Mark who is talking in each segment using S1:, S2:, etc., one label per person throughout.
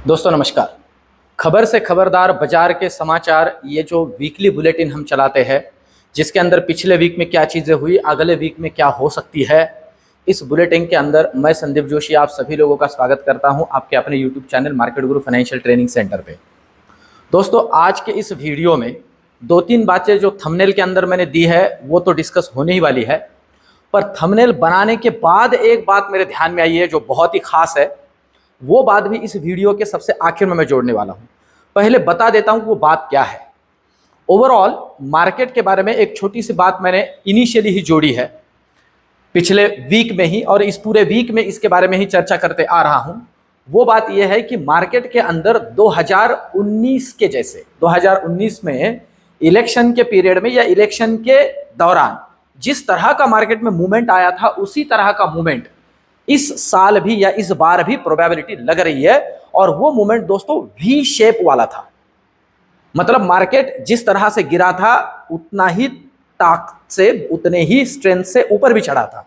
S1: दोस्तों नमस्कार। खबर से खबरदार बाजार के समाचार, ये जो वीकली बुलेटिन हम चलाते हैं, जिसके अंदर पिछले वीक में क्या चीज़ें हुई, अगले वीक में क्या हो सकती है, इस बुलेटिन के अंदर मैं संदीप जोशी आप सभी लोगों का स्वागत करता हूं आपके अपने यूट्यूब चैनल मार्केट गुरु फाइनेंशियल ट्रेनिंग सेंटर पे। दोस्तों आज के इस वीडियो में दो तीन बातें जो थंबनेल के अंदर मैंने दी है वो तो डिस्कस होने ही वाली है, पर थंबनेल बनाने के बाद एक बात मेरे ध्यान में आई है जो बहुत ही खास है। वो बात भी इस वीडियो के सबसे आखिर में मैं जोड़ने वाला हूं। पहले बता देता हूं कि वो बात क्या है। ओवरऑल मार्केट के बारे में एक छोटी सी बात मैंने इनिशियली ही जोड़ी है पिछले वीक में ही, और इस पूरे वीक में इसके बारे में ही चर्चा करते आ रहा हूं। वो बात यह है कि मार्केट के अंदर 2019 के जैसे 2019 में इलेक्शन के पीरियड में या इलेक्शन के दौरान जिस तरह का मार्केट में मूवमेंट आया था, उसी तरह का मूवमेंट इस साल भी या इस बार भी प्रोबेबिलिटी लग रही है। और वो मूवमेंट दोस्तों वी शेप वाला था। मतलब मार्केट जिस तरह से गिरा था उतना ही ताकत से, उतने ही स्ट्रेंथ से ऊपर भी चढ़ा था।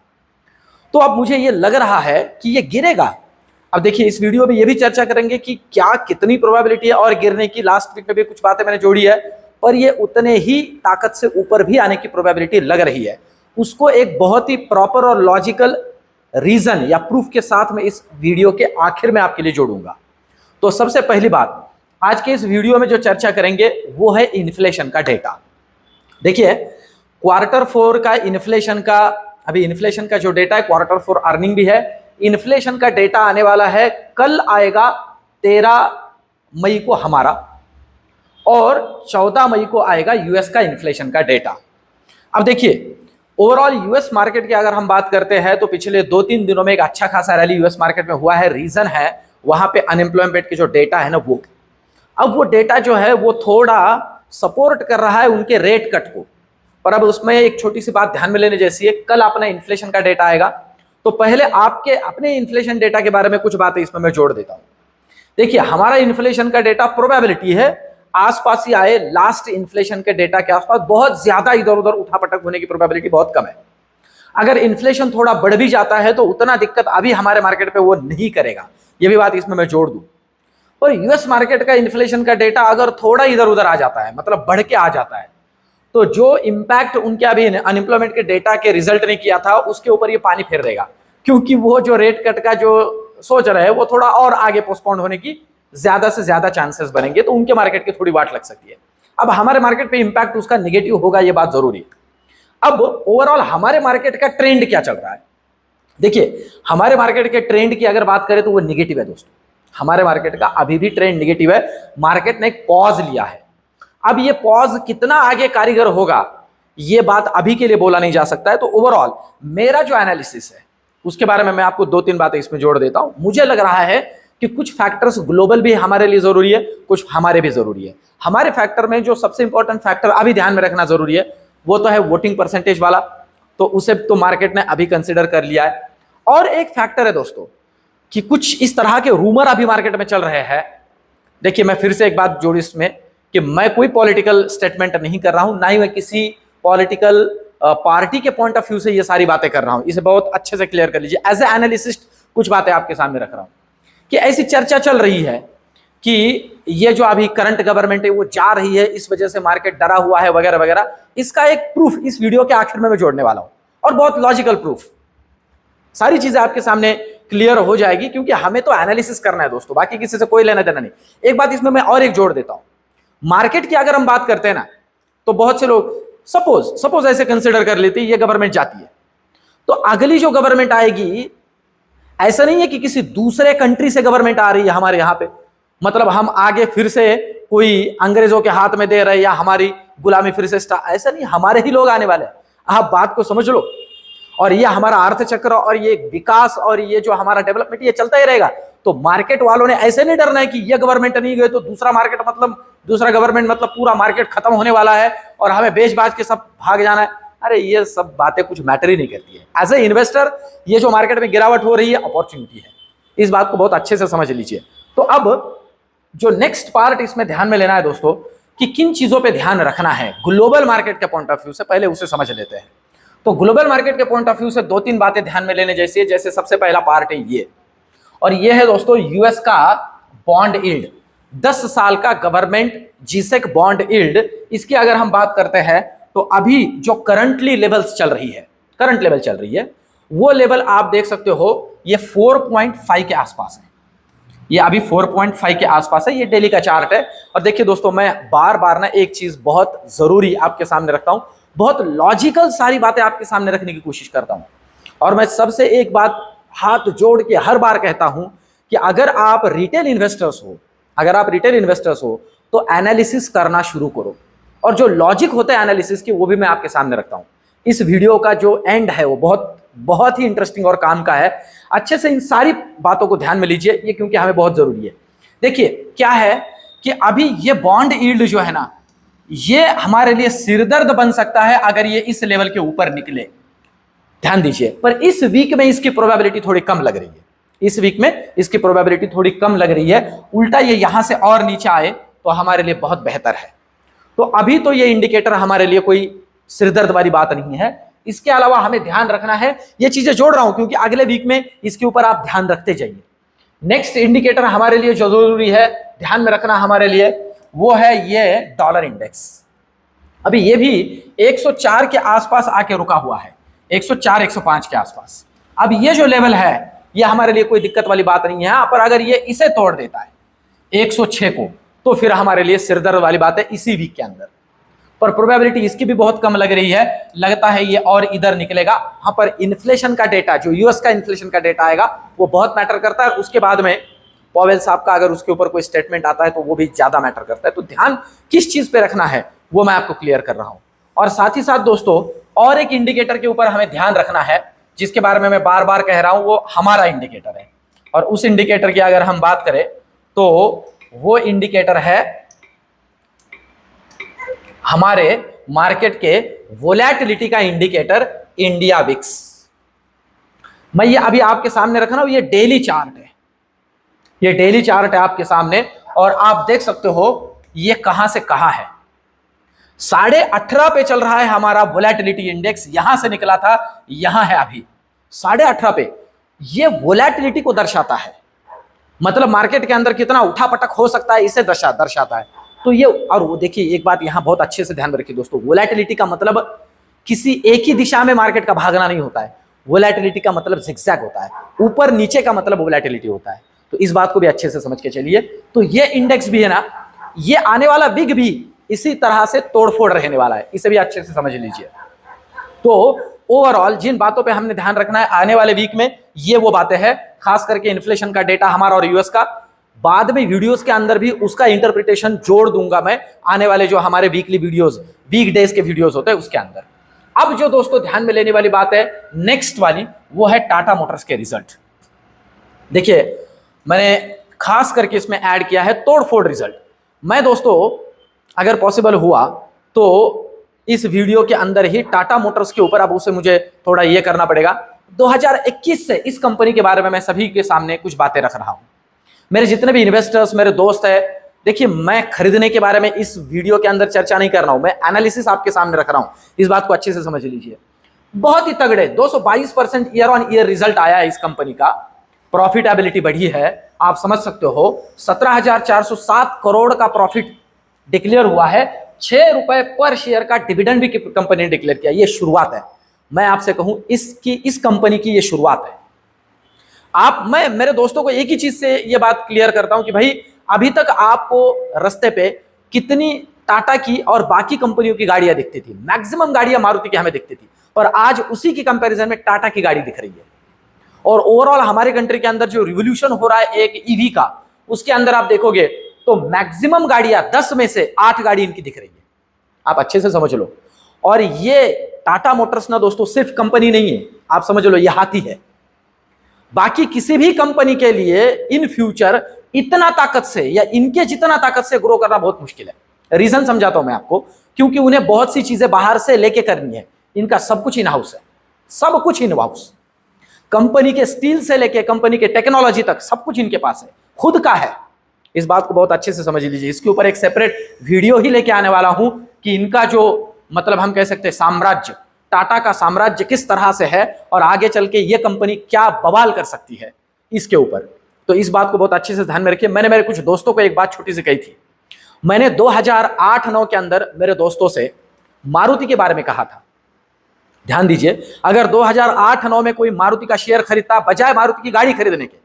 S1: तो अब मुझे ये लग रहा है कि ये गिरेगा। अब देखिए इस वीडियो में ये भी चर्चा करेंगे कि क्या कितनी प्रोबेबिलिटी है और गिरने की। लास्ट वीक में भी कुछ बातें मैंने जोड़ी है, पर ये उतने ही ताकत से ऊपर भी आने की प्रोबेबिलिटी लग रही है। उसको एक बहुत ही प्रॉपर और लॉजिकल रीजन या प्रूफ के साथ में इस वीडियो के आखिर में आपके लिए जोड़ूंगा। तो सबसे पहली बात आज के इस वीडियो में जो चर्चा करेंगे वो है इन्फ्लेशन का डेटा। देखिए Q4 का इन्फ्लेशन का, अभी इन्फ्लेशन का जो डेटा है, Q4 अर्निंग भी है, इन्फ्लेशन का डेटा आने वाला है। कल आएगा 13 मई को हमारा, और 14 मई को आएगा यूएस का इन्फ्लेशन का डेटा। अब देखिए ओवरऑल यूएस मार्केट की अगर हम बात करते हैं तो पिछले 2-3 दिनों में एक अच्छा खासा रैली यूएस मार्केट में हुआ है। रीजन है वहां पे अनएम्प्लॉयमेंट के जो डेटा है ना वो, अब वो डेटा जो है वो थोड़ा सपोर्ट कर रहा है उनके रेट कट को। पर अब उसमें एक छोटी सी बात ध्यान में लेने जैसी है, कल अपना इन्फ्लेशन का डेटा आएगा, तो पहले आपके अपने इन्फ्लेशन डेटा के बारे में कुछ बातें इसमें मैं जोड़ देता हूं। देखिए हमारा इन्फ्लेशन का डेटा प्रोबेबिलिटी है आसपास ही आए, लास्ट इन्फ्लेशन के डेटा के आसपास। बहुत ज्यादा इधर उधर उठापटक होने की प्रोबेबिलिटी बहुत कम है। अगर इन्फ्लेशन थोड़ा बढ़ भी जाता है तो उतना दिक्कत अभी हमारे मार्केट पे वो नहीं करेगा, ये भी बात इसमें मैं जोड़ दूं। पर यूएस मार्केट का इन्फ्लेशन का डेटा अगर थोड़ा इधर उधर आ जाता है, मतलब बढ़ के आ जाता है, तो जो इंपैक्ट उनके अभी अनएम्प्लॉयमेंट के डेटा के रिजल्ट ने किया था उसके ऊपर ये पानी फेर देगा। क्योंकि वो जो रेट कट का जो सोच रहे हैं वो थोड़ा और आगे पोस्टपोन होने की ज्यादा से ज्यादा चांसेस बनेंगे, तो उनके मार्केट की थोड़ी वाट लग सकती है। अब हमारे मार्केट पे इंपैक्ट उसका नेगेटिव होगा, ये बात जरूरी है। अब ओवरऑल हमारे मार्केट का ट्रेंड क्या चल रहा है। देखिए हमारे मार्केट के ट्रेंड की अगर बात करें तो वो नेगेटिव है दोस्तों। हमारे मार्केट का अभी भी ट्रेंड नेगेटिव है। मार्केट ने एक पॉज लिया है। अब ये पॉज कितना आगे कारीगर होगा ये बात अभी के लिए बोला नहीं जा सकता है। तो ओवरऑल मेरा जो एनालिसिस है उसके बारे में मैं आपको 2-3 बातें इसमें जोड़ देता हूं। मुझे लग रहा है कि कुछ फैक्टर्स ग्लोबल भी हमारे लिए जरूरी है, कुछ हमारे भी जरूरी है। हमारे फैक्टर में जो सबसे इंपॉर्टेंट फैक्टर अभी ध्यान में रखना जरूरी है वो तो है वोटिंग परसेंटेज वाला, तो उसे तो मार्केट ने अभी कंसिडर कर लिया है। और एक फैक्टर है दोस्तों कि कुछ इस तरह के रूमर अभी मार्केट में चल रहे हैं। देखिए मैं फिर से एक बात जोड़ी इसमें कि मैं कोई पॉलिटिकल स्टेटमेंट नहीं कर रहा हूं, ना ही मैं किसी पॉलिटिकल पार्टी के पॉइंट ऑफ व्यू से ये सारी बातें कर रहा हूं। इसे बहुत अच्छे से क्लियर कर लीजिए। एज ए एनालिसिस्ट कुछ बातें आपके सामने रख रहा हूं कि ऐसी चर्चा चल रही है कि ये जो अभी करंट गवर्नमेंट है वो जा रही है, इस वजह से मार्केट डरा हुआ है वगैरह वगैरह। इसका एक प्रूफ इस वीडियो के आखिर में मैं जोड़ने वाला हूं, और बहुत लॉजिकल प्रूफ। सारी चीजें आपके सामने क्लियर हो जाएगी, क्योंकि हमें तो एनालिसिस करना है दोस्तों, बाकी किसी से कोई लेना देना नहीं। एक बात इसमें मैं और एक जोड़ देता हूं। मार्केट की अगर हम बात करते हैं ना, तो बहुत से लोग सपोज ऐसे कंसिडर कर लेते हैं ये गवर्नमेंट जाती है, तो अगली जो गवर्नमेंट आएगी, ऐसा नहीं है कि किसी दूसरे कंट्री से गवर्नमेंट आ रही है हमारे यहां पे, मतलब हम आगे फिर से कोई अंग्रेजों के हाथ में दे रहे हैं या हमारी गुलामी फिर से ऐसा नहीं, हमारे ही लोग आने वाले हैं। आप बात को समझ लो। और ये हमारा अर्थचक्र और ये विकास और ये जो हमारा डेवलपमेंट ये चलता ही रहेगा। तो मार्केट वालों ने ऐसे नहीं डरना है कि ये गवर्नमेंट नहीं गए तो दूसरा मार्केट, मतलब दूसरा गवर्नमेंट मतलब पूरा मार्केट खत्म होने वाला है और हमें बेच बाज के सब भाग जाना है। अरे ये सब बातें कुछ मैटर ही नहीं करती है। एज ए इन्वेस्टर ये जो मार्केट में गिरावट हो रही है अपॉर्चुनिटी है, इस बात को बहुत अच्छे से समझ लीजिए। तो अब जो नेक्स्ट पार्ट इसमें ध्यान में लेना है दोस्तों कि किन चीजों पे ध्यान रखना है ग्लोबल मार्केट के पॉइंट ऑफ व्यू से, पहले उसे समझ लेते हैं। तो ग्लोबल मार्केट के पॉइंट ऑफ व्यू से 2-3 बातें ध्यान में लेने जैसी है। जैसे सबसे पहला पार्ट है ये, और ये है दोस्तों यूएस का बॉन्ड यील्ड, 10 साल का गवर्नमेंट जीसेक बॉन्ड यील्ड, इसकी अगर हम बात करते हैं तो अभी जो करंटली लेवल्स चल रही है, करंट लेवल चल रही है, वो लेवल आप देख सकते हो ये 4.5 के आसपास है। ये अभी 4.5 के आसपास है। ये डेली का चार्ट है। और देखिए दोस्तों, मैं बार बार ना एक चीज बहुत जरूरी आपके सामने रखता हूं, बहुत लॉजिकल सारी बातें आपके सामने रखने की कोशिश करता हूं। और मैं सबसे एक बात हाथ जोड़ के हर बार कहता हूं कि अगर आप रिटेल इन्वेस्टर्स हो, अगर आप रिटेल इन्वेस्टर्स हो तो एनालिसिस करना शुरू करो। और जो लॉजिक होता है एनालिसिस की, वो भी मैं आपके सामने रखता हूं। इस वीडियो का जो एंड है वो बहुत बहुत ही इंटरेस्टिंग और काम का है। अच्छे से इन सारी बातों को ध्यान में लीजिए, ये क्योंकि हमें बहुत जरूरी है। देखिए क्या है कि अभी ये बॉन्ड यील्ड जो है ना, ये हमारे लिए सिरदर्द बन सकता है अगर ये इस लेवल के ऊपर निकले। ध्यान दीजिए, पर इस वीक में इसकी प्रोबेबिलिटी थोड़ी कम लग रही है। इस वीक में इसकी प्रोबेबिलिटी थोड़ी कम लग रही है। उल्टा ये यहां से और नीचे आए तो हमारे लिए बहुत बेहतर है। तो अभी तो ये इंडिकेटर हमारे लिए कोई सिरदर्द वाली बात नहीं है। इसके अलावा हमें ध्यान रखना है, ये चीजें जोड़ रहा हूं क्योंकि अगले वीक में इसके ऊपर आप ध्यान रखते जाइए। नेक्स्ट इंडिकेटर हमारे लिए जो जरूरी है ध्यान में रखना हमारे लिए, वो है ये डॉलर इंडेक्स। अभी ये भी 104 के आसपास आके रुका हुआ है, 104 105 के आसपास। अब ये जो लेवल है ये हमारे लिए कोई दिक्कत वाली बात नहीं है, पर अगर ये इसे तोड़ देता है 106 को, तो फिर हमारे लिए सिरदर्द वाली बात है इसी वीक के अंदर। पर प्रोबेबिलिटी इसकी भी बहुत कम लग रही है, लगता है ये और इधर निकलेगा। हाँ, पर इन्फ्लेशन का डेटा, जो यूएस का इन्फ्लेशन का डेटा आएगा वो बहुत मैटर करता है। उसके बाद में पॉवेल साहब का अगर उसके ऊपर कोई स्टेटमेंट आता है तो वो भी ज्यादा मैटर करता है। तो ध्यान किस चीज पे रखना है वो मैं आपको क्लियर कर रहा हूं। और साथ ही साथ दोस्तों, और एक इंडिकेटर के ऊपर हमें ध्यान रखना है जिसके बारे में मैं बार बार कह रहा हूं, वो हमारा इंडिकेटर है। और उस इंडिकेटर की अगर हम बात करें तो वो इंडिकेटर है हमारे मार्केट के वोलेटिलिटी का इंडिकेटर, इंडिया विक्स। मैं ये अभी आपके सामने रख रहा हूं, ये डेली चार्ट है, ये डेली चार्ट है आपके सामने। और आप देख सकते हो ये कहां से कहां है। 18.5 पे चल रहा है हमारा वोलेटिलिटी इंडेक्स, यहां से निकला था, यहां है अभी 18.5 पे। ये वोलेटिलिटी को दर्शाता है, मतलब मार्केट के अंदर कितना उठापटक हो सकता है इसे दर्शाता है। तो ये, और वो देखिए एक बात यहां बहुत अच्छे से ध्यान में रखिए दोस्तों, वोलेटिलिटी का मतलब किसी एक ही दिशा में मार्केट का भागना नहीं होता है। वोलेटिलिटी का मतलब जिगजैग होता है, ऊपर नीचे का मतलब वोलेटिलिटी होता है। तो इस बात को भी अच्छे से समझ के चलिए। तो ये इंडेक्स भी है ना, ये आने वाला वीक भी इसी तरह से तोड़फोड़ रहने वाला है, इसे भी अच्छे से समझ लीजिए। तो ओवरऑल जिन बातों पे हमने ध्यान रखना है आने वाले वीक में, ये वो बातें हैं, खास करके इन्फ्लेशन का डेटा हमारा और यूएस का। बाद में वीडियोस के अंदर भी उसका इंटरप्रिटेशन जोड़ दूंगा मैं, आने वाले जो हमारे वीकली वीडियोस, वीक डेज के वीडियोस होते हैं उसके अंदर। अब जो दोस्तों ध्यान में लेने वाली बात है नेक्स्ट वाली, वो है टाटा मोटर्स के रिजल्ट। देखिए मैंने खास करके इसमें ऐड किया है तोड़फोड़ रिजल्ट। मैं दोस्तों अगर पॉसिबल हुआ तो इस वीडियो के अंदर ही टाटा मोटर्स के ऊपर, अब उसे मुझे थोड़ा ये करना पड़ेगा, 2021 से इस कंपनी के बारे में मैं सभी के सामने कुछ बातें रख रहा हूं। मेरे जितने भी इन्वेस्टर्स, मेरे दोस्त है, देखिए मैं खरीदने के बारे में इस वीडियो के अंदर चर्चा नहीं कर रहा हूं, मैं एनालिसिस आपके सामने रख रहा हूं। इस बात को अच्छे से समझ लीजिए। बहुत ही तगड़े 222% ईयर ऑन ईयर रिजल्ट आया है इस कंपनी का। प्रॉफिटेबिलिटी बढ़ी है, आप समझ सकते हो। 17,407 करोड़ का प्रॉफिट डिक्लेयर हुआ है। 6 रुपए पर शेयर का डिविडेंड भी कंपनी ने डिक्लेयर किया। ये शुरुआत है, मैं आपसे कहूं इस कंपनी की ये शुरुआत है। मैं मेरे दोस्तों को एक ही चीज से ये बात क्लियर करता हूं कि भाई अभी तक आपको रास्ते पे कितनी टाटा की और बाकी कंपनियों की गाड़ियां दिखती थी, मैक्सिमम गाड़ियां मारुति की हमें दिखती थी, पर आज उसी की कंपैरिजन में टाटा की गाड़ी दिख रही है। और ओवरऑल हमारे कंट्री के अंदर जो रिवोल्यूशन हो रहा है एक ईवी का, उसके अंदर आप देखोगे तो मैक्सिमम गाड़ियां 10 में से 8 गाड़ी इनकी दिख रही है। आप अच्छे से समझ लो। और ये टाटा मोटर्स ना दोस्तों सिर्फ कंपनी नहीं है, आप समझ लो ये हाथी है। बाकी किसी भी कंपनी के लिए इन फ्यूचर इतना ताकत से या इनके जितना ताकत से ग्रो करना बहुत मुश्किल है। रीजन समझाता हूं मैं आपको, क्योंकि उन्हें बहुत सी चीजें बाहर से लेके करनी है। इनका सब कुछ इन हाउस है, सब कुछ इन हाउस। कंपनी के स्टील से लेके कंपनी के टेक्नोलॉजी तक सब कुछ इनके पास है, खुद का है। इस बात को बहुत अच्छे से समझ लीजिए। इसके ऊपर एक सेपरेट वीडियो ही लेके आने वाला हूं कि इनका जो मतलब हम कह सकते हैं साम्राज्य, टाटा का साम्राज्य किस तरह से है और आगे चल के ये कंपनी क्या बवाल कर सकती है, इसके ऊपर तो इस बात को बहुत अच्छे से ध्यान में रखिए। मैंने मेरे कुछ दोस्तों को एक बात छोटी सी कही थी। मैंने 2008-9 के अंदर मेरे दोस्तों से मारुति के बारे में कहा था। ध्यान दीजिए, अगर 2008-9 में कोई मारुति का शेयर खरीदता बजाय मारुति की गाड़ी खरीदने के,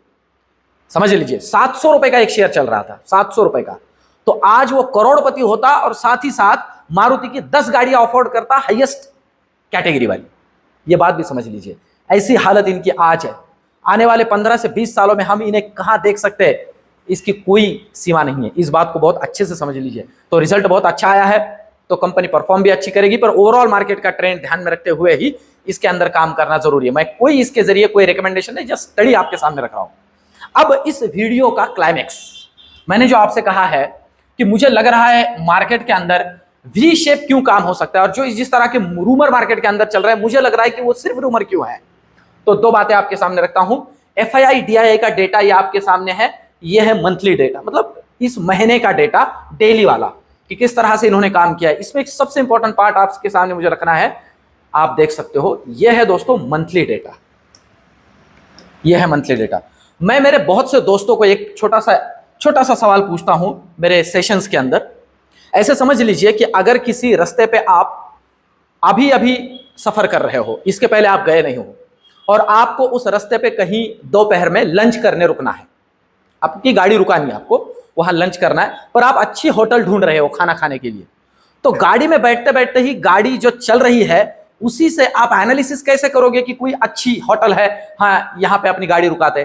S1: समझ लीजिए 700 रुपए का एक शेयर चल रहा था, 700 रुपए का, तो आज वो करोड़पति होता और साथ ही साथ मारुति की 10 गाड़ियां अफोर्ड करता, हाईएस्ट कैटेगरी वाली। ये बात भी समझ लीजिए, ऐसी हालत इनकी आज है। आने वाले 15 से 20 सालों में हम इन्हें कहां देख सकते हैं, इसकी कोई सीमा नहीं है। इस बात को बहुत अच्छे से समझ लीजिए। तो रिजल्ट बहुत अच्छा आया है, तो कंपनी परफॉर्म भी अच्छी करेगी, पर ओवरऑल मार्केट का ट्रेंड ध्यान में रखते हुए ही इसके अंदर काम करना जरूरी है। मैं कोई इसके जरिए कोई रिकमेंडेशन नहीं, जस्ट स्टडी आपके सामने रख रहा हूं। अब इस वीडियो का क्लाइमेक्स, मैंने जो आपसे कहा है कि मुझे लग रहा है मार्केट के अंदर वी शेप क्यों काम हो सकता है, और जो जिस तरह के रूमर मार्केट के अंदर चल रहा है, मुझे लग रहा है कि वो सिर्फ रूमर क्यों है। तो दो बातें आपके सामने रखता हूं। FII DII का डेटा ये आपके सामने है, ये है मंथली डेटा, मतलब इस महीने का डेटा, डेली वाला, कि किस तरह से इन्होंने काम किया है। इसमें एक सबसे इंपॉर्टेंट पार्ट आपके सामने मुझे रखना है, आप देख सकते हो, यह है दोस्तों मंथली डेटा। यह है मंथली डेटा। मैं मेरे बहुत से दोस्तों को एक छोटा सा सवाल पूछता हूं मेरे सेशंस के अंदर। ऐसे समझ लीजिए कि अगर किसी रास्ते पे आप अभी अभी सफर कर रहे हो, इसके पहले आप गए नहीं हो, और आपको उस रास्ते पे कहीं दोपहर में लंच करने रुकना है, आपकी गाड़ी रुकानी है, आपको वहां लंच करना है, पर आप अच्छी होटल ढूंढ रहे हो खाना खाने के लिए। तो गाड़ी में बैठते बैठते ही गाड़ी जो चल रही है उसी से आप एनालिसिस कैसे करोगे कि कोई अच्छी होटल है, हाँ यहां पे अपनी गाड़ी रुकाते।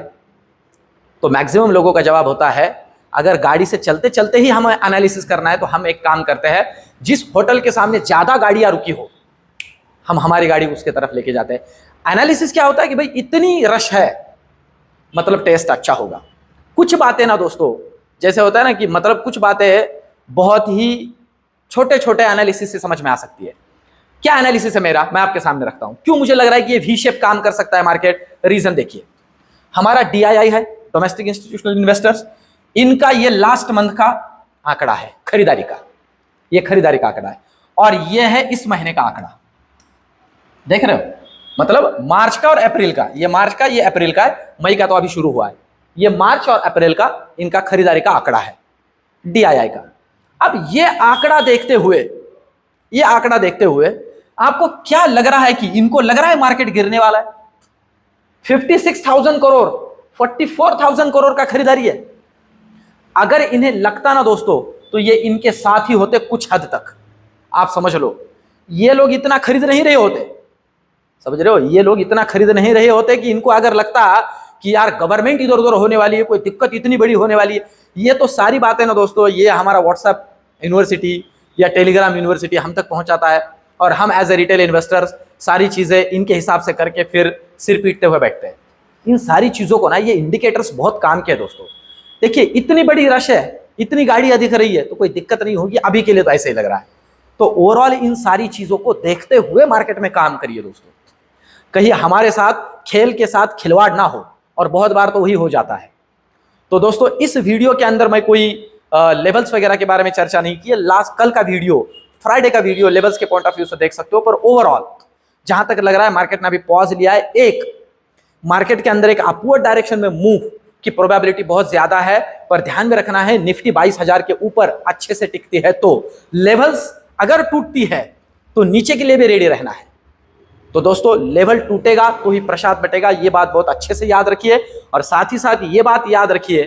S1: तो मैक्सिमम लोगों का जवाब होता है, अगर गाड़ी से चलते चलते ही हमें एनालिसिस करना है तो हम एक काम करते हैं, जिस होटल के सामने ज्यादा गाड़ियां रुकी हो हम हमारी गाड़ी उसके तरफ लेके जाते हैं। एनालिसिस क्या होता है कि भाई इतनी रश है, मतलब टेस्ट अच्छा होगा। कुछ बातें ना दोस्तों, जैसे होता है ना कि मतलब कुछ बातें बहुत ही छोटे छोटे एनालिसिस से समझ में आ सकती है। क्या एनालिसिस है मेरा, मैं आपके सामने रखता हूं। क्यों मुझे लग रहा है कि ये वी शेप काम कर सकता है मार्केट, रीजन देखिए। हमारा DII है, डोमेस्टिक इंस्टीट्यूशनल इन्वेस्टर्स, इनका ये लास्ट मंथ का आंकड़ा है खरीदारी का, ये खरीदारी का आंकड़ा है, और ये है इस महीने का आंकड़ा, देख रहे हो, मतलब मार्च का और अप्रैल का। ये मार्च का, ये अप्रैल का है, मई का तो अभी शुरू हुआ है। ये मार्च और अप्रैल का इनका खरीदारी का आंकड़ा है DII का। अब ये आंकड़ा देखते हुए आपको क्या लग रहा है कि इनको लग रहा है मार्केट गिरने वाला है। 56,000 करोड़, 44,000 करोड़ का खरीदारी है। अगर इन्हें लगता ना दोस्तों, तो ये इनके साथ ही होते कुछ हद तक, आप समझ लो। ये लोग इतना खरीद नहीं रहे होते, समझ रहे हो, ये लोग इतना खरीद नहीं रहे होते कि इनको अगर लगता कि यार गवर्नमेंट इधर उधर होने वाली है, कोई दिक्कत इतनी बड़ी होने वाली है। ये तो सारी बातें ना दोस्तों, ये हमारा व्हाट्सएप यूनिवर्सिटी या टेलीग्राम यूनिवर्सिटी हम तक पहुंचाता है, और हम एज ए रिटेल इन्वेस्टर्स सारी चीजें इनके हिसाब से करके फिर सिर पीटते हुए बैठते हैं। इन सारी चीजों को ना, ये इंडिकेटर्स बहुत काम के दोस्तों। देखिए इतनी बड़ी रश है, इतनी गाड़ियां दिख रही है, तो कोई दिक्कत नहीं होगी, अभी के लिए तो ऐसे ही लग रहा है। तो ओवरऑल इन सारी चीजों को देखते हुए मार्केट में काम करिए दोस्तों, कहीं हमारे साथ खेल के साथ खिलवाड़ ना हो, और बहुत बार तो वही हो जाता है। तो दोस्तों इस वीडियो के अंदर मैं कोई लेवल्स वगैरह के बारे में चर्चा नहीं की है। लास्ट कल का वीडियो, फ्राइडे का वीडियो लेवल्स के पॉइंट ऑफ व्यू से देख सकते हो, पर ओवरऑल जहां तक लग रहा है मार्केट ने अभी पॉज लिया है, एक मार्केट के अंदर एक अपवर्ड डायरेक्शन में मूव की प्रोबेबिलिटी बहुत ज्यादा है। पर ध्यान में रखना है, निफ्टी 22,000 के ऊपर अच्छे से टिकती है, तो लेवल्स अगर टूटती है तो नीचे के लिए भी रेडी रहना है। तो दोस्तों लेवल टूटेगा तो ही प्रसाद बटेगा, ये बात बहुत अच्छे से याद रखिए। और साथ ही साथ ये बात याद रखिए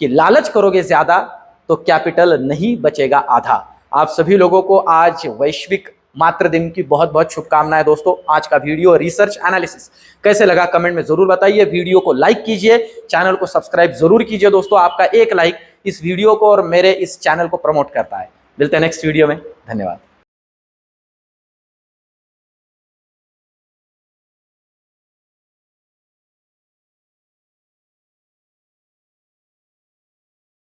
S1: कि लालच करोगे ज्यादा तो कैपिटल नहीं बचेगा आधा। आप सभी लोगों को आज वैश्विक मातृ दिन की बहुत बहुत शुभकामनाएं दोस्तों। आज का वीडियो रिसर्च एनालिसिस कैसे लगा कमेंट में जरूर बताइए। वीडियो को लाइक कीजिए, चैनल को सब्सक्राइब जरूर कीजिए दोस्तों। आपका एक लाइक इस वीडियो को और मेरे इस चैनल को प्रमोट करता है। मिलते हैं नेक्स्ट वीडियो में, धन्यवाद।